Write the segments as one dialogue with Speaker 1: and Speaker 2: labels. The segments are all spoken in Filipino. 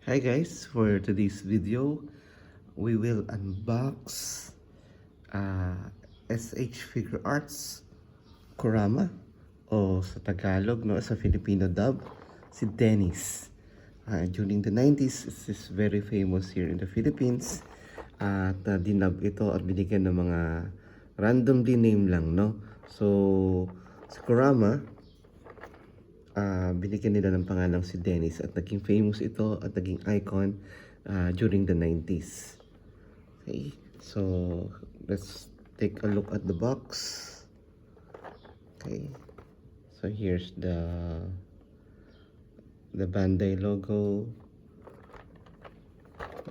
Speaker 1: Hi guys, for today's video, we will unbox SH Figure Arts Kurama o sa Tagalog, no, sa Filipino dub, si Dennis. During the 90s, is very famous here in the Philippines. At dinub ito at binigyan ng mga randomly name lang, no? So, si Kurama, binigyan nila ng pangalang si Dennis at naging famous ito at naging icon during the 90s. Okay, so let's take a look at the box. Okay, so here's the Bandai logo.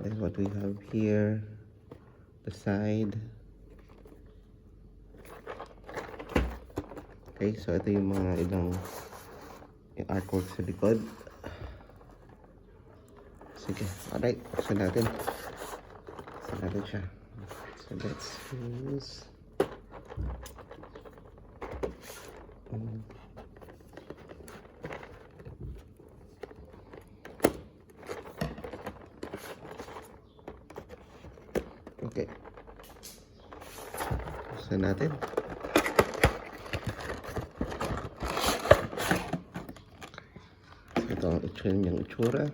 Speaker 1: That's what we have here. The side. Okay, so ito yung mga ilang artwork sa likod. Sige, alright, buksan natin. Buksan natin siya. So let's use okay. Buksan natin. Ito ang niyang itsura.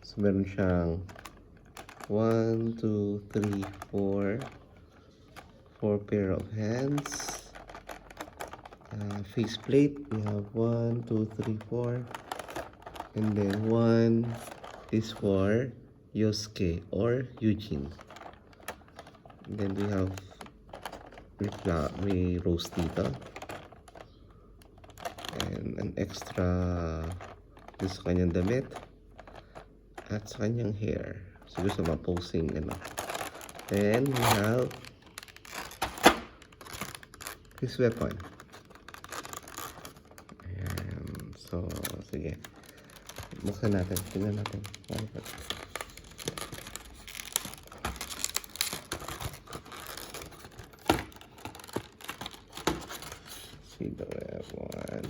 Speaker 1: So, meron siyang 1, 2, 3, 4 pair of hands. Faceplate, we have 1, 2, 3, 4. And then 1 is for Yosuke or Eugene. And then we have may rose dito and an extra dito sa kanyang damit at sa kanyang hair, siguro sa mga posing then we have his weapon. Ayan. So sige, buksan natin, tingnan natin. See the one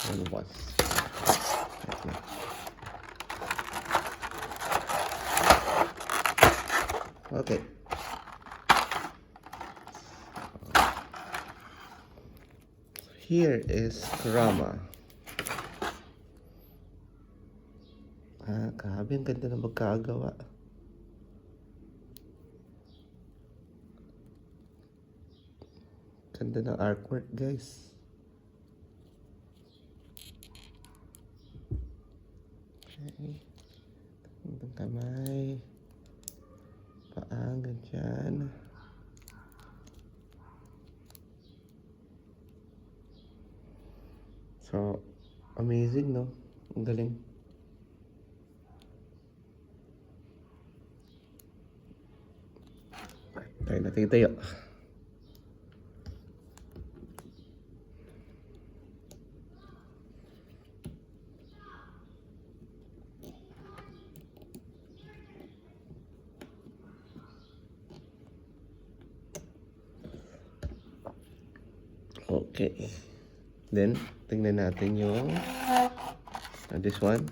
Speaker 1: and what's okay. Here is Kurama. Grabe, ang ganda ng magkagawa. Ganda ng artwork, guys. Okay. Gandang kamay. Paang, ganyan. So, amazing, no? Ang galing. Tayo natin tayo. Okay. Then, tingnan natin yung this one.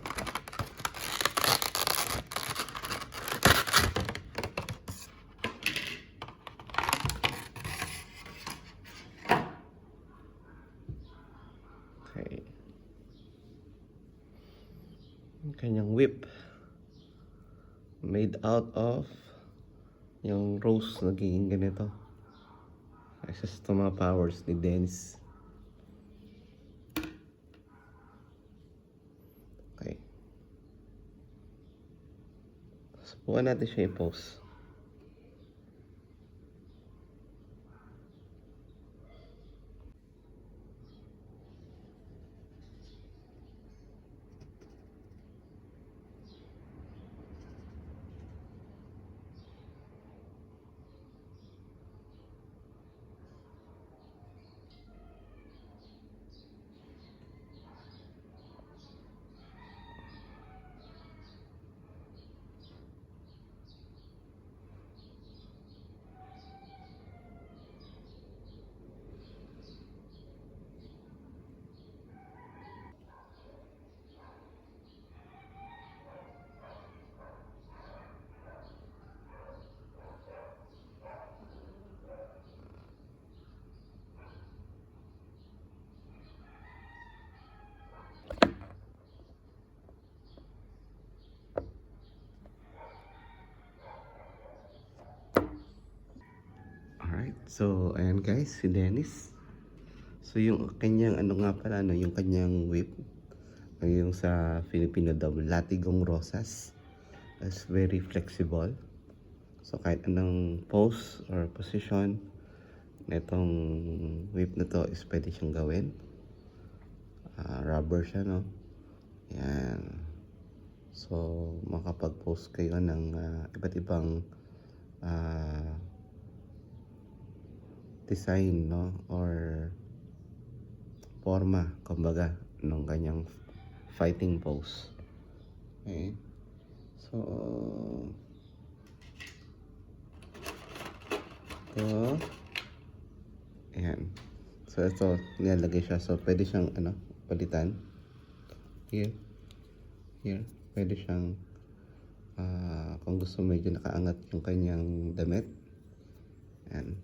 Speaker 1: Okay. Yung kanyang whip. Made out of yung rose, nagiging ganito. Access to mga powers ni Dennis. Okay. Subukan natin siya i-pose. So, ayan guys, si Dennis. So, yung kanyang ano nga pala, no, yung kanyang whip, yung sa Filipino daw, Latigong Rosas, is very flexible. So, kahit anong pose or position, itong whip na to is pwede siyang gawin. Rubber siya, no? Yan. So, makapag-post kayo ng iba't ibang design, no? Or forma, kumbaga, ng kanyang fighting pose. Okay? So, ito. Ayan. So, ito, nilalagay siya. So, pwede siyang, palitan. Here. Here. Pwede siyang, kung gusto medyo nakaangat yung kanyang damit. Ayan.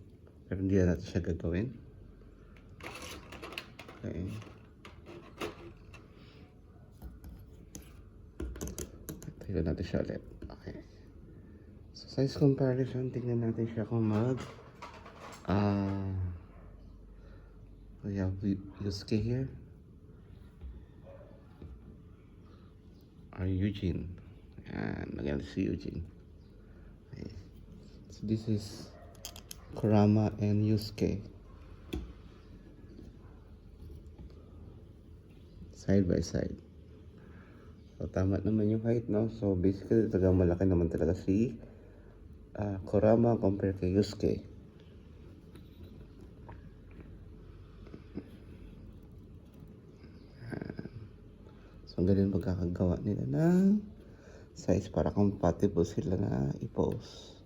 Speaker 1: Pero hindi na natin siya gagawin. Okay. Tignan natin siya ulit. Okay. So, size comparison, tingnan natin siya kung we have Yusuke here. Or Eugene. Ayan, maganda si Eugene. Okay. So, this is Kurama and Yusuke. Side by side. So, tama naman yung height, no? So, basically, talagang malaki naman talaga si Kurama compared kay Yusuke. So, ang galing magkakagawa nila ng size para compatible sila na i-pose.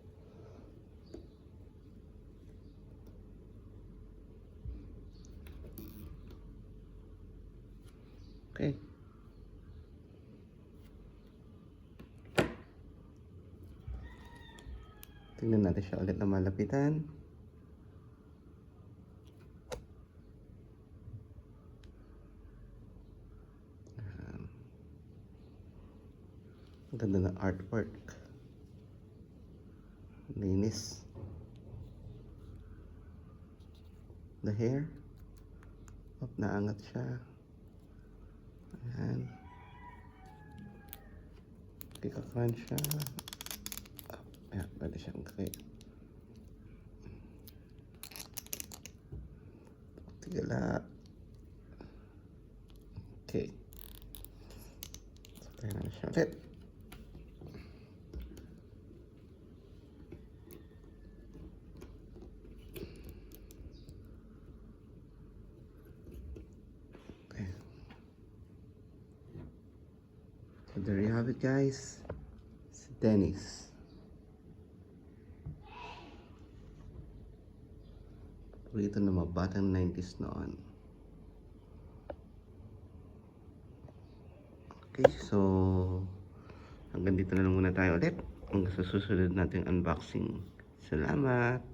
Speaker 1: Okay. Tingnan natin siya ulit na malapitan. Ang ganda ng artwork. Linis. The hair. Naangat siya. Ayan. Kika-crunch siya. Ayan, pwede siyang kaya. Tigala. Okay. So, tayo na siya ulit. Okay. So, there you have it, guys. Si Dennis. Ito na mga batang 90s noon. Okay, so hanggang dito na lang muna tayo ulit. Hanggang sa susunod nating unboxing. Salamat!